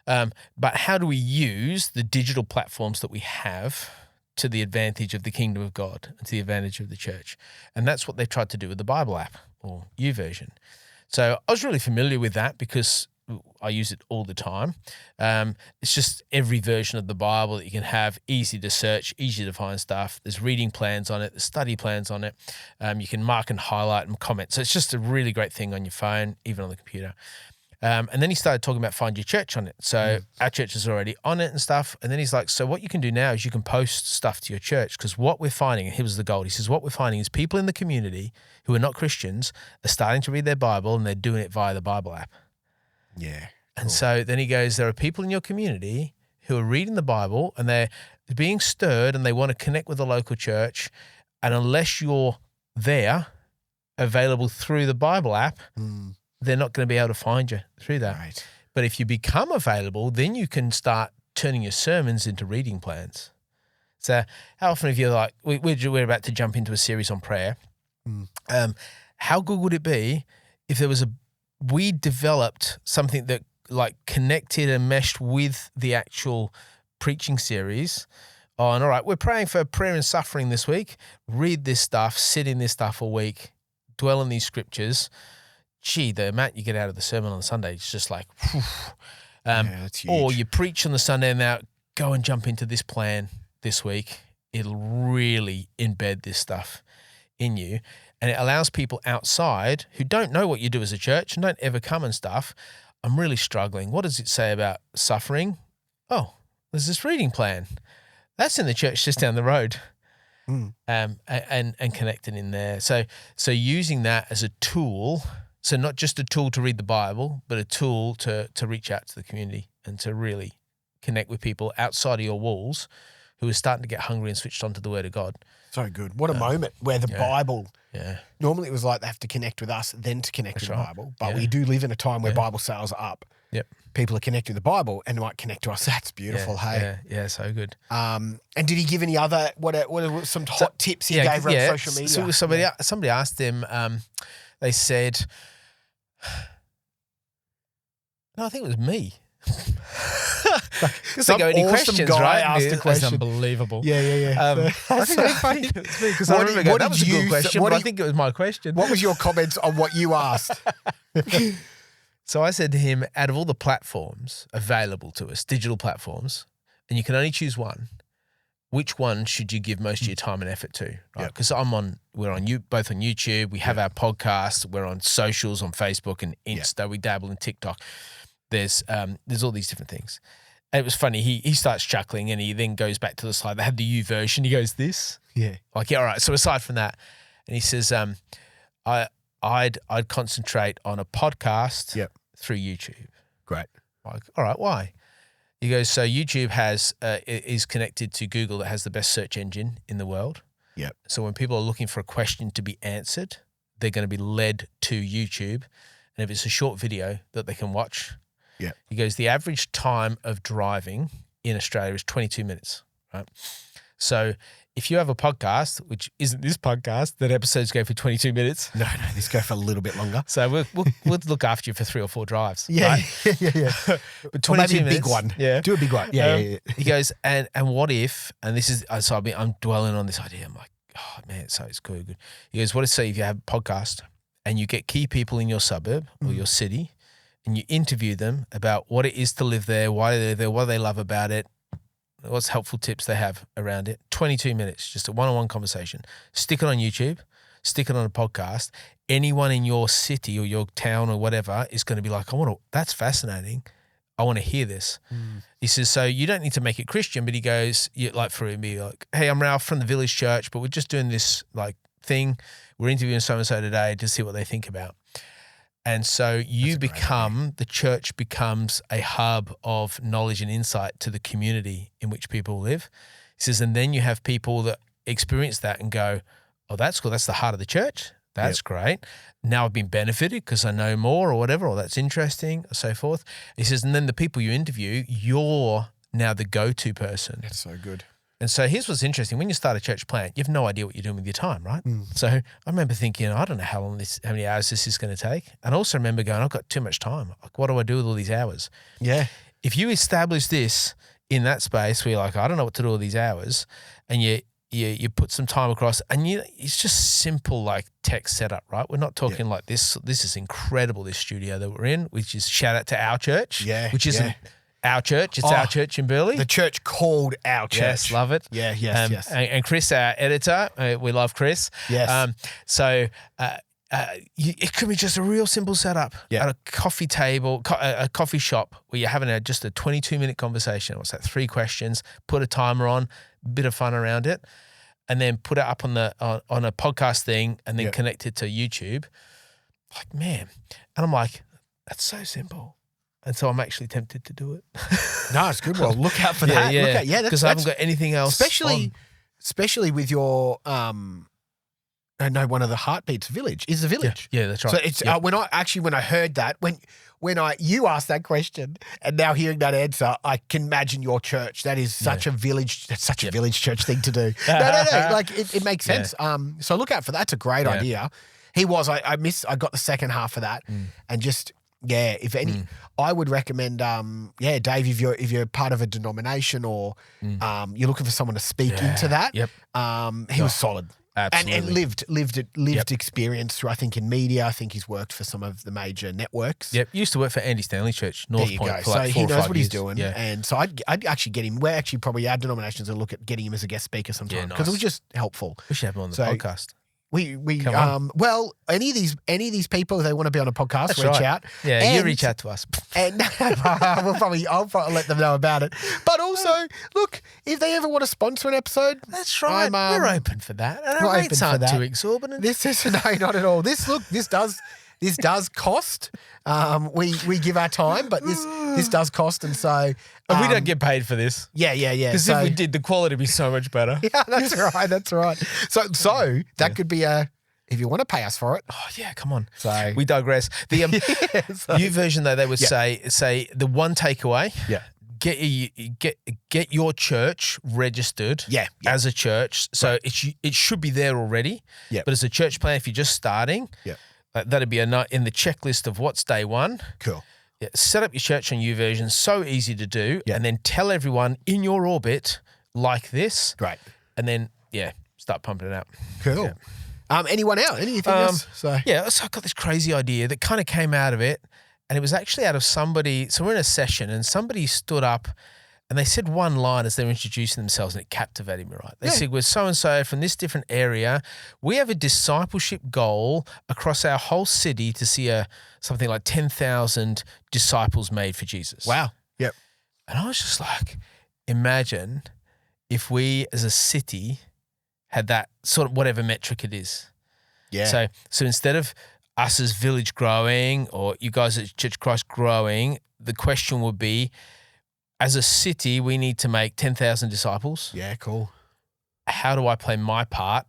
but how do we use the digital platforms that we have to the advantage of the kingdom of God and to the advantage of the church? And that's what they tried to do with the Bible app or YouVersion. So I was really familiar with that because I use it all the time. It's just every version of the Bible that you can have, easy to search, easy to find stuff. There's reading plans on it, there's study plans on it. You can mark and highlight and comment. So it's just a really great thing on your phone, even on the computer. And then he started talking about Find Your Church on it. So our church is already on it and stuff. And then he's like, so what you can do now is you can post stuff to your church, because what we're finding, and here was the gold, he says, what we're finding is people in the community who are not Christians are starting to read their Bible and they're doing it via the Bible app. Yeah. And so then he goes, there are people in your community who are reading the Bible and they're being stirred and they want to connect with the local church. And unless you're there, available through the Bible app, they're not going to be able to find you through that. Right. But if you become available, then you can start turning your sermons into reading plans. So how often have you like, we're about to jump into a series on prayer. How good would it be if there was we developed something that like connected and meshed with the actual preaching series on, all right, we're praying for prayer and suffering this week. Read this stuff, sit in this stuff all week, dwell on these scriptures. Gee, the amount you get out of the sermon on Sunday is just like, that's huge. Or you preach on the Sunday and now go and jump into this plan this week. It'll really embed this stuff in you. And it allows people outside who don't know what you do as a church and don't ever come and stuff. I'm really struggling. What does it say about suffering? Oh, there's this reading plan. That's in the church just down the road. And connecting in there. So using that as a tool, so not just a tool to read the Bible, but a tool to reach out to the community and to really connect with people outside of your walls who are starting to get hungry and switched on to the Word of God. So good. What a moment where the Bible, normally it was like they have to connect with us, then to connect with the Bible. But we do live in a time where Bible sales are up. Yep. People are connecting with the Bible and might connect to us. That's beautiful. Yeah, so good. And did he give any other, what are some hot tips he gave around social media? So somebody asked him, they said, no, I think it was me. Because they go, any questions, right? Asked a question. That's unbelievable. Yeah. I think it's funny. It's me because I remember going, that was a good question, but I think it was my question. What was your comments on what you asked? So I said to him, out of all the platforms available to us, digital platforms, and you can only choose one, which one should you give most of your time and effort to? Because we're on both on YouTube, we have our podcast, we're on socials, on Facebook and Insta, we dabble in TikTok. There's all these different things. And it was funny, he starts chuckling and he then goes back to the slide. They have the U version. He goes, this? Yeah. Like, all right. So aside from that, and he says, I'd concentrate on a podcast through YouTube. Great. Like, all right, why? He goes, so YouTube is connected to Google that has the best search engine in the world. Yep. So when people are looking for a question to be answered, they're going to be led to YouTube. And if it's a short video that they can watch, he goes, the average time of driving in Australia is 22 minutes, right? So if you have a podcast, which isn't this podcast, that episodes go for 22 minutes. No, this go for a little bit longer. So we'll look after you for 3 or 4 drives. Yeah, right? yeah. But 22 maybe a minutes, big one. Yeah. Do a big one. Yeah. He goes, and what if, and this is, so I'm dwelling on this idea. I'm like, oh man, so it's good. He goes, what if, say, if you have a podcast and you get key people in your suburb or your city and you interview them about what it is to live there, why they live there, what they love about it, what's helpful tips they have around it. 22 minutes, just a one-on-one conversation. Stick it on YouTube, stick it on a podcast. Anyone in your city or your town or whatever is going to be like, that's fascinating. I want to hear this. He says, so you don't need to make it Christian, but he goes, like for him, be like, hey, I'm Ralph from the Village Church, but we're just doing this like thing. We're interviewing so-and-so today to see what they think about. And so the church becomes a hub of knowledge and insight to the community in which people live. He says, and then you have people that experience that and go, oh, that's cool. That's the heart of the church. That's great. Now I've been benefited because I know more or whatever, or that's interesting, or so forth. He says, and then the people you interview, you're now the go-to person. That's so good. And so here's what's interesting. When you start a church plant, you have no idea what you're doing with your time, right? So I remember thinking, I don't know how many hours this is going to take. And I also remember going, I've got too much time. Like, what do I do with all these hours? Yeah. If you establish this in that space where you're like, I don't know what to do with all these hours, and you put some time across, and it's just simple like tech setup, right? We're not talking like this. This is incredible, this studio that we're in, which is shout out to our church, which isn't our church. It's our church in Burleigh. The church called our church. Yes, love it. Yeah, yes. And Chris, our editor, we love Chris. Yes. It could be just a real simple setup at a coffee table, a coffee shop where you're having just a 22-minute conversation. What's that? 3 questions, put a timer on, bit of fun around it, and then put it up on a podcast thing and then connect it to YouTube. Like, man. And I'm like, that's so simple. And so I'm actually tempted to do it. No, it's good. Well, look out for that. Yeah, because I haven't got anything else. Especially with your, I know one of the heartbeats Village is the Village. Yeah, that's right. So it's when I heard that, when you asked that question and now hearing that answer, I can imagine your church. That is such a village. That's such a Village Church thing to do. No. Like it makes sense. So look out for that. It's a great idea. He was. I got the second half of that, and just. Yeah, if any, I would recommend, Dave, if you're part of a denomination or you're looking for someone to speak into that, he was solid. Absolutely. And lived experience through, I think, in media. I think he's worked for some of the major networks. Yep, used to work for Andy Stanley Church, North Point. There you go. For like so 4 he or knows 5 what years. he's doing. Yeah. And so I'd actually get him. We're actually probably our denominations will look at getting him as a guest speaker sometime because it was just helpful. We should have him on the podcast. Well, any of these people, if they want to be on a podcast, reach out. Yeah, you reach out to us. And I'll probably let them know about it. But also, look, if they ever want to sponsor an episode, that's right. We're open for that. And our rates aren't too exorbitant. This is no, not at all. This does cost. We give our time, but this does cost, and so we don't get paid for this. Yeah. Because if we did, the quality would be so much better. Yeah, that's right. So that could be if you want to pay us for it. Oh yeah, come on. So we digress. The U version though, they would say the one takeaway. Yeah. Get your church registered as a church. So it should be there already. Yeah. But as a church plan, if you're just starting, that'd be in the checklist of what's day one. Cool. Yeah, set up your church on YouVersion. So easy to do. Yeah. And then tell everyone in your orbit like this. Great. And then start pumping it out. Cool. Yeah. Anyone else? Anything else? So I got this crazy idea that kind of came out of it. And it was actually out of somebody. So we're in a session and somebody stood up and they said one line as they were introducing themselves, and it captivated me, right? They said, we're so-and-so from this different area. We have a discipleship goal across our whole city to see something like 10,000 disciples made for Jesus. Wow. Yep. And I was just like, imagine if we as a city had that sort of whatever metric it is. Yeah. So instead of us as Village growing or you guys at Church of Christ growing, the question would be, as a city, we need to make 10,000 disciples. Yeah, cool. How do I play my part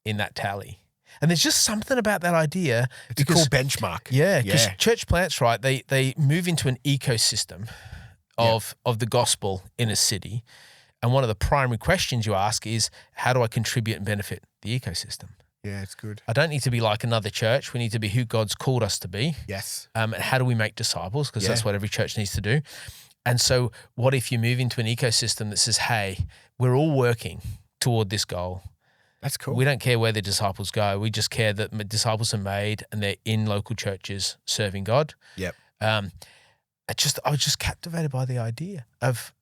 in that tally? And there's just something about that idea. It's a cool benchmark. Yeah, because church plants, right, they move into an ecosystem of the gospel in a city. And one of the primary questions you ask is, how do I contribute and benefit the ecosystem? Yeah, it's good. I don't need to be like another church. We need to be who God's called us to be. Yes. And how do we make disciples? Because that's what every church needs to do. And so what if you move into an ecosystem that says, hey, we're all working toward this goal. That's cool. We don't care where the disciples go. We just care that disciples are made and they're in local churches serving God. Yep. I was just captivated by the idea of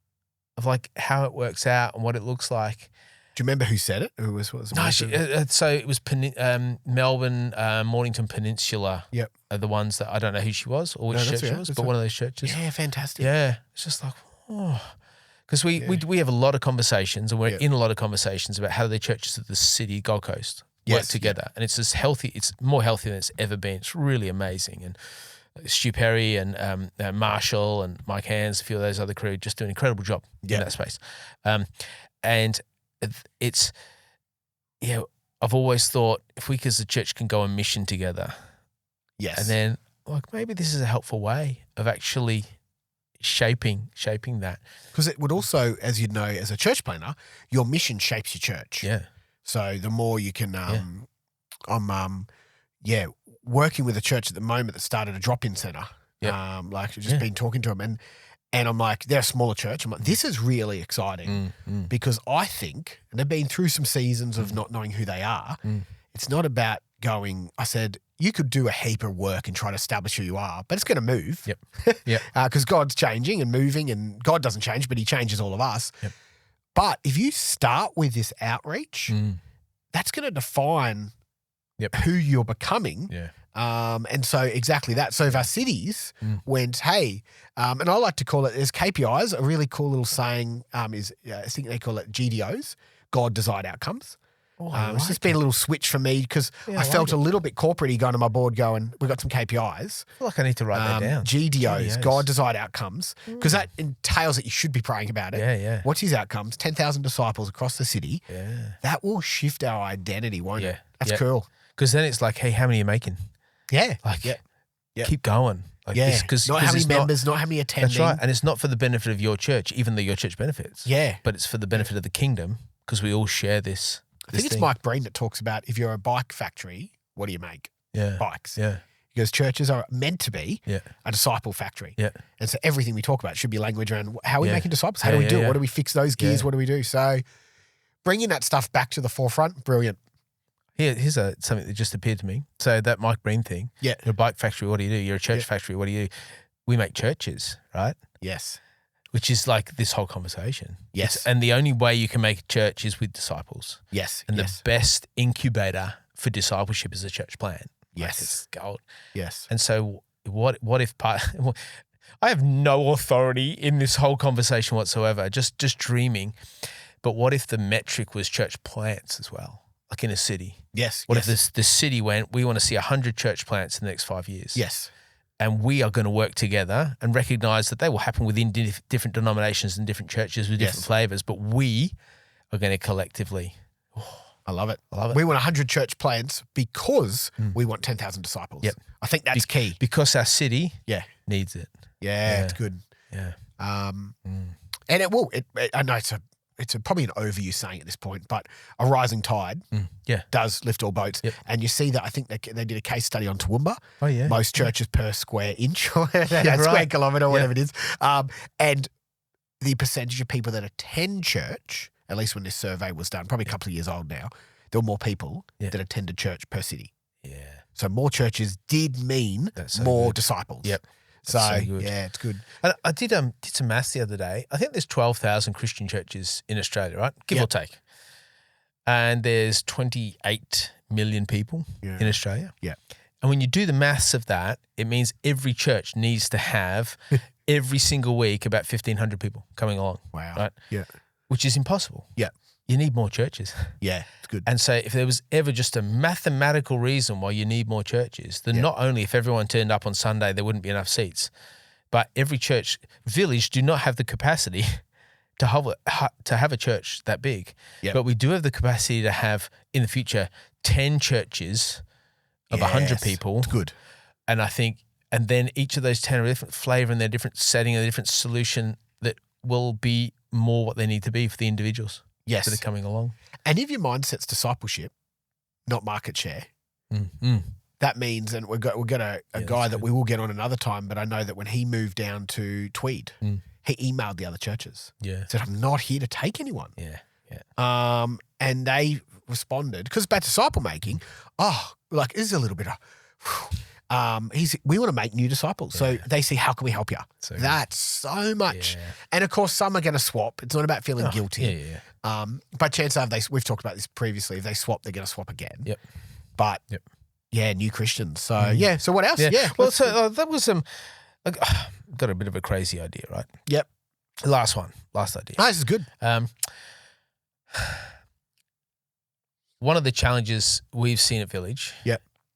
like how it works out and what it looks like. Do you remember who said it? What was it? No, so it was Melbourne, Mornington Peninsula. Yep. Are the ones that I don't know who she was or which church it was, but one of those churches. Yeah, fantastic. Yeah, it's just like, because we have a lot of conversations and we're in a lot of conversations about how the churches of the city, Gold Coast, work together, and it's as healthy. It's more healthy than it's ever been. It's really amazing, and Stu Perry and Marshall and Mike Hands, a few of those other crew, just do an incredible job in that space, and it's I've always thought if we as a church can go on mission together, and then like maybe this is a helpful way of actually shaping that, because it would also, as you know, as a church planner, your mission shapes your church. Yeah. So the more you can, I'm working with a church at the moment that started a drop-in center. Yeah. Like just been talking to them, and I'm like, they're a smaller church. I'm like, this is really exciting because I think, and they've been through some seasons of not knowing who they are. It's not about going. I said, you could do a heap of work and try to establish who you are, but it's going to move. Yep. Yep. Because God's changing and moving, and God doesn't change, but He changes all of us. Yep. But if you start with this outreach, that's going to define who you're becoming. Yeah. And so exactly that. So if our cities went, hey, and I like to call it, there's KPIs, a really cool little saying is, I think they call it GDOs, God Desired Outcomes. It's just been a little switch for me because I felt a little bit corporate-y going to my board going, we've got some KPIs. I feel like I need to write that down. GDOs, God Desired Outcomes, because that entails that you should be praying about it. Yeah. What's His outcomes? 10,000 disciples across the city. Yeah. That will shift our identity, won't it? That's Yeah. cool. Because then it's like, hey, how many are you making? Yeah. Like, keep going. Like this, not how many members, not how many attending. That's right. And it's not for the benefit of your church, even though your church benefits. Yeah. But it's for the benefit of the kingdom because we all share this. I think it's Mike Breen that talks about if you're a bike factory, what do you make? Yeah. Bikes. Yeah. Because churches are meant to be a disciple factory. Yeah. And so everything we talk about should be language around how are we making disciples? How do we do it? What do we fix those gears? What do we do? So bringing that stuff back to the forefront, brilliant. Here's something that just appeared to me. So that Mike Breen thing. Yeah. You're a bike factory, what do you do? You're a church factory, what do you do? We make churches, right? Yes. Which is like this whole conversation. Yes. And the only way you can make a church is with disciples. Yes. And the best incubator for discipleship is a church plant. Yes. Like it's gold. Yes. And so what if I have no authority in this whole conversation whatsoever, just dreaming. But what if the metric was church plants as well? Like in a city. Yes. What if the city went, we want to see 100 church plants in the next 5 years? Yes. And we are going to work together and recognize that they will happen within different denominations and different churches with different flavors, but we are going to collectively. I love it. We want 100 church plants because we want 10,000 disciples. Yep. I think that's key. Because our city needs it. Yeah, it's good. Yeah. And it will. I know it's probably an overuse saying at this point, but a rising tide does lift all boats. Yep. And you see that, I think they did a case study on Toowoomba. Oh, yeah. Most churches per square inch or square kilometre or whatever it is. And the percentage of people that attend church, at least when this survey was done, probably a couple of years old now, there were more people that attended church per city. Yeah. So more churches did mean more disciples. Yep. So it's good. And I did some maths the other day. I think there's 12,000 Christian churches in Australia, right? Give or take. And there's 28 million people in Australia. Yeah. And when you do the maths of that, it means every church needs to have every single week about 1,500 people coming along. Wow. Right? Yeah. Which is impossible. Yeah. You need more churches. Yeah, it's good. And so if there was ever just a mathematical reason why you need more churches, then not only if everyone turned up on Sunday, there wouldn't be enough seats, but every church village do not have the capacity to have a church that big. Yep. But we do have the capacity to have, in the future, 10 churches of 100 people. It's good. And I think, and then each of those 10 are a different flavor and they're different setting and a different solution that will be more what they need to be for the individuals Yes. that are coming along. And if your mindset's discipleship, not market share, that means, and we've got a guy that we will get on another time, but I know that when he moved down to Tweed, he emailed the other churches. Yeah. Said, I'm not here to take anyone. Yeah. And they responded, because about disciple making, this is a little bit of, we want to make new disciples. So they see, how can we help you? That's so much. Yeah. And of course, some are going to swap. It's not about feeling guilty. But chances are, we've talked about this previously, if they swap, they're going to swap again. Yep. But new Christians. So so what else? Yeah. Well, so that was got a bit of a crazy idea, right? Yep. Last idea. Oh, this is good. One of the challenges we've seen at Village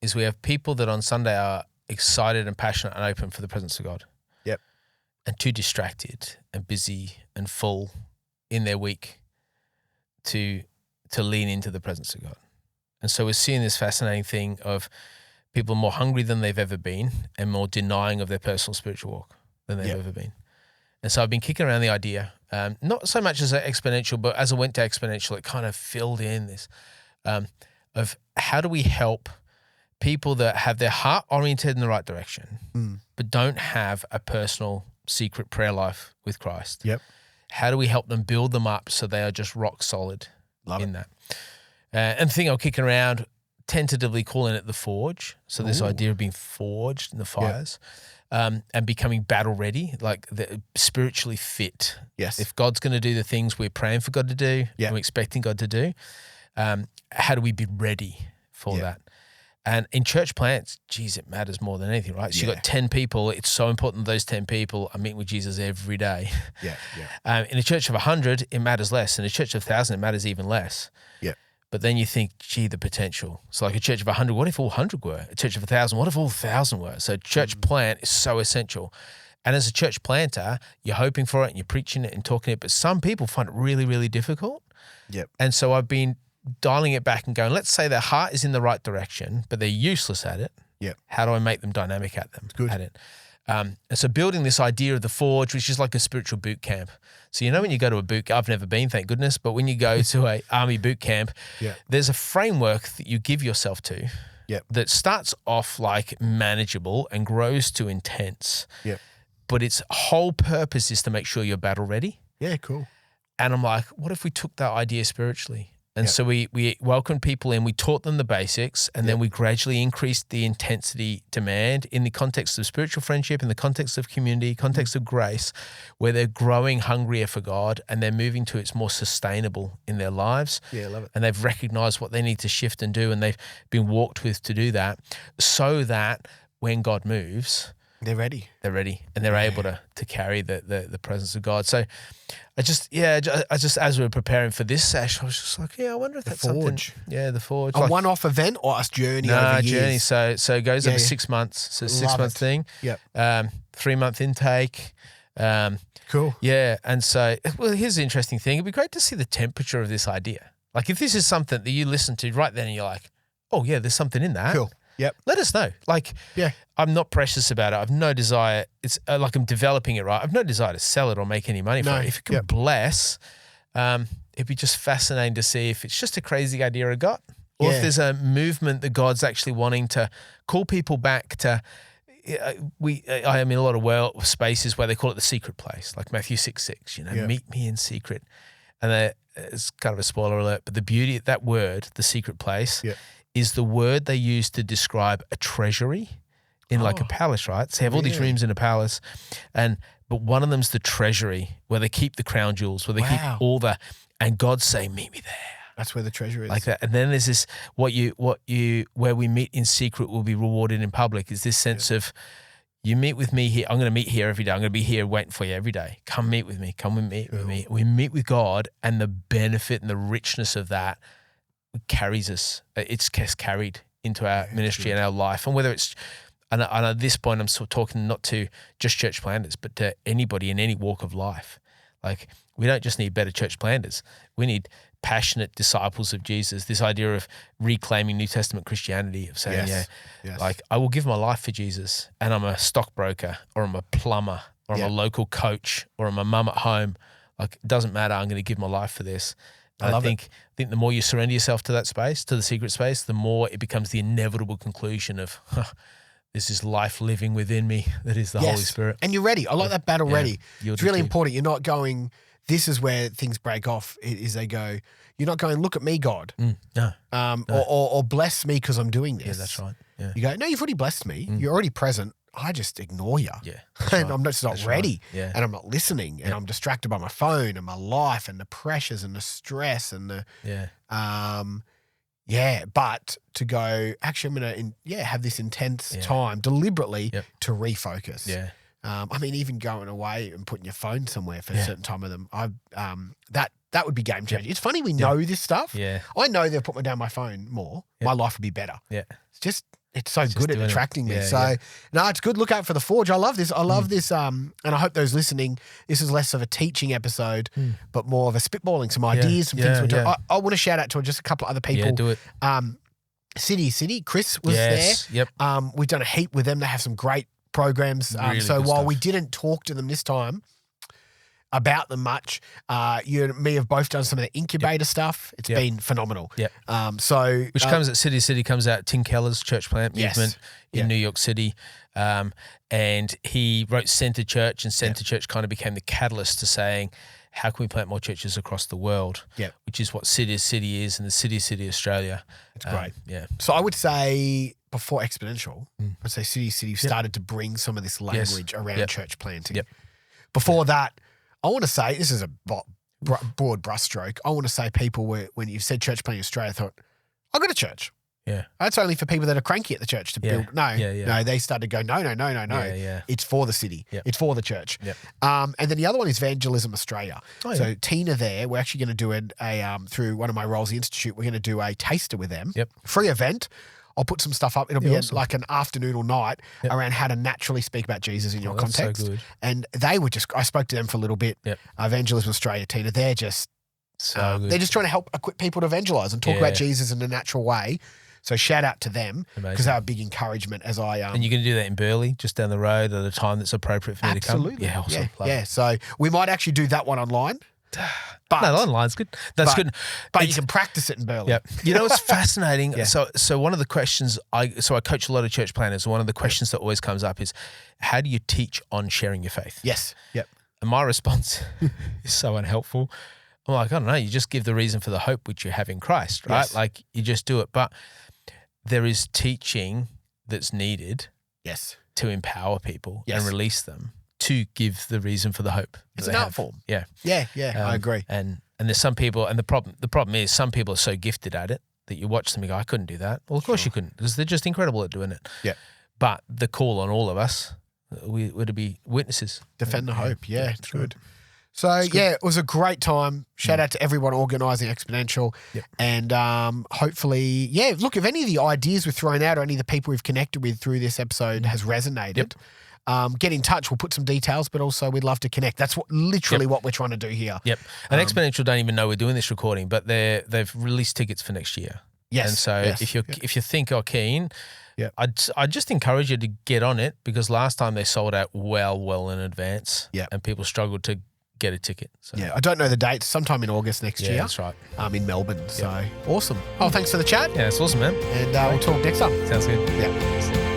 is we have people that on Sunday are excited and passionate and open for the presence of God. Yep. And too distracted and busy and full in their week to lean into the presence of God. And so we're seeing this fascinating thing of people more hungry than they've ever been and more denying of their personal spiritual walk than they've ever been. And so I've been kicking around the idea, not so much as an Exponential, but as I went to Exponential, it kind of filled in this of how do we help people that have their heart oriented in the right direction, but don't have a personal secret prayer life with Christ. Yep. How do we help them build them up so they are just rock solid in that? And the thing I'm kicking around, tentatively calling it the forge. So this idea of being forged in the fires. And becoming battle ready, like spiritually fit. Yes. If God's going to do the things we're praying for God to do, and we're expecting God to do, how do we be ready for that? And in church plants, geez, it matters more than anything, right? So you've got 10 people. It's so important those 10 people are meeting with Jesus every day. In a church of 100, it matters less. In a church of 1,000, it matters even less. But then you think, gee, the potential. So like a church of 100, what if all 100 were? A church of 1,000, what if all 1,000 were? So church plant is so essential. And as a church planter, you're hoping for it and you're preaching it and talking it, but some people find it really, really difficult. And so I've been dialing it back and going, let's say their heart is in the right direction, but they're useless at it. How do I make them dynamic at it? And so building this idea of the forge, which is like a spiritual boot camp. So when you go to a boot camp, I've never been, thank goodness, but when you go to a army boot camp, there's a framework that you give yourself to that starts off like manageable and grows to intense. But its whole purpose is to make sure you're battle ready. Cool. And I'm like, what if we took that idea spiritually? And so we welcomed people in, we taught them the basics, and then we gradually increased the intensity demand in the context of spiritual friendship, in the context of community, context of grace, where they're growing hungrier for God and they're moving to it's more sustainable in their lives. I love it. And they've recognized what they need to shift and do, and they've been walked with to do that, so that when God moves, they're ready. And they're able to carry the presence of God. So I just as we were preparing for this session, I was just like, I wonder if that's something. Yeah, the forge. A one-off event or a journey over years? Journey. So it goes over 6 months. So 6 month thing. 3-month intake. Cool. Yeah. And so, here's the interesting thing. It'd be great to see the temperature of this idea. Like if this is something that you listen to right then and you're like, oh yeah, there's something in that. Cool. Let us know. I'm not precious about it. I've no desire. It's like I'm developing it right. I've no desire to sell it or make any money for it. If it can bless, it'd be just fascinating to see if it's just a crazy idea I got, or if there's a movement that God's actually wanting to call people back to. I am in a lot of spaces where they call it the secret place, like Matthew 6:6. Meet me in secret, and it's kind of a spoiler alert. But the beauty of that word, the secret place, is the word they use to describe a treasury in like a palace, right? So you have all these rooms in a palace, but one of them's the treasury where they keep the crown jewels, where they keep and God's saying, meet me there. That's where the treasure is. Like that. And then there's this, where we meet in secret will be rewarded in public, is this sense of, you meet with me here. I'm going to meet here every day. I'm going to be here waiting for you every day. Come meet with me. Come and meet with me. We meet with God, and the benefit and the richness of that carries us. It's carried into our ministry and our life. And whether it's, and at this point, I'm sort of talking not to just church planters, but to anybody in any walk of life. Like, we don't just need better church planters. We need passionate disciples of Jesus. This idea of reclaiming New Testament Christianity, of saying, like, I will give my life for Jesus, and I'm a stockbroker, or I'm a plumber, or I'm a local coach, or I'm a mum at home. Like, it doesn't matter. I'm going to give my life for this. And I think the more you surrender yourself to that space, to the secret space, the more it becomes the inevitable conclusion of, this is life living within me. That is the Holy Spirit. And you're ready. I like that battle ready. It's really important. You're not going, this is where things break off, is they go, you're not going, look at me, God. No. Or bless me because I'm doing this. Yeah, that's right. Yeah. You go, no, you've already blessed me. You're already present. I just ignore you. Yeah. And I'm just not ready. Right. Yeah. And I'm not listening. And I'm distracted by my phone and my life and the pressures and the stress and the but to go, actually, I'm going to have this intense time deliberately to refocus. Yeah. I mean, even going away and putting your phone somewhere for a certain time of them, that would be game changing. It's funny we know this stuff. Yeah. I know they've put me down my phone more. My life would be better. Yeah. It's so good at attracting me. No, it's good. Look out for the Forge. I love this. I love this. And I hope those listening, this is less of a teaching episode, but more of a spitballing, some ideas, some things we're doing. I want to shout out to just a couple of other people. Yeah, do it. City. Chris was there. Yep. We've done a heap with them. They have some great programs. Really so good while stuff. we didn't talk to them this time about them much, you and me have both done some of the incubator stuff. It's been phenomenal. Yep. Which comes at City comes out Tim Keller's church plant movement in New York City. And he wrote Center Church, and Center Church kind of became the catalyst to saying, how can we plant more churches across the world? Yeah. Which is what City is and the City Australia. It's great. Yeah. So I would say before Exponential, I'd say City started to bring some of this language around church planting. Yep. Before that, I want to say, this is a broad brushstroke, I want to say people were, when you've said church planting Australia, thought, I've got a church. Yeah. That's only for people that are cranky at the church to build. No, they started to go, no. Yeah. It's for the city. Yep. It's for the church. Yep. And then the other one is Evangelism Australia. So Tina there, we're actually going to do a through one of my roles, the Institute, we're going to do a taster with them. Yep. Free event. I'll put some stuff up. It'll be like an afternoon or night around how to naturally speak about Jesus in your context. So good. And they were I spoke to them for a little bit. Yep. Evangelism Australia, Tina, they're just, they're just trying to help equip people to evangelize and talk about Jesus in a natural way. So shout out to them because they are a big encouragement as I. And you're going to do that in Burleigh, just down the road at a time that's appropriate for me to come? Absolutely. Yeah, awesome. Yeah. So we might actually do that one online. But, no, online's good. That's good. But you can practice it in Burleigh. Yep. You know, it's fascinating. So one of the questions, I coach a lot of church planners. One of the questions that always comes up is, how do you teach on sharing your faith? Yes. Yep. And my response is so unhelpful. I'm like, I don't know. You just give the reason for the hope which you have in Christ, right? Yes. Like you just do it. But there is teaching that's needed to empower people and release them to give the reason for the hope. It's an art form. Yeah. I agree. And there's some people, and the problem is some people are so gifted at it that you watch them and go, I couldn't do that. Well, of course you couldn't, because they're just incredible at doing it. Yeah. But the call on all of us, we're to be witnesses. Defend the hope. Yeah, it's good. So, it was a great time. Shout out to everyone organising Exponential. Yep. And hopefully, look, if any of the ideas we've thrown out or any of the people we've connected with through this episode has resonated, get in touch. We'll put some details, but also we'd love to connect. That's what we're trying to do here. Yep. And Exponential don't even know we're doing this recording, but they've released tickets for next year. Yes. And so if you think you're keen, I'd just encourage you to get on it, because last time they sold out well in advance. Yeah. And people struggled to get a ticket. So. Yeah, I don't know the dates. Sometime in August next year. That's right. In Melbourne. So awesome. Oh, thanks for the chat. Yeah, it's awesome, man. And we'll talk next time. Sounds good. Yeah.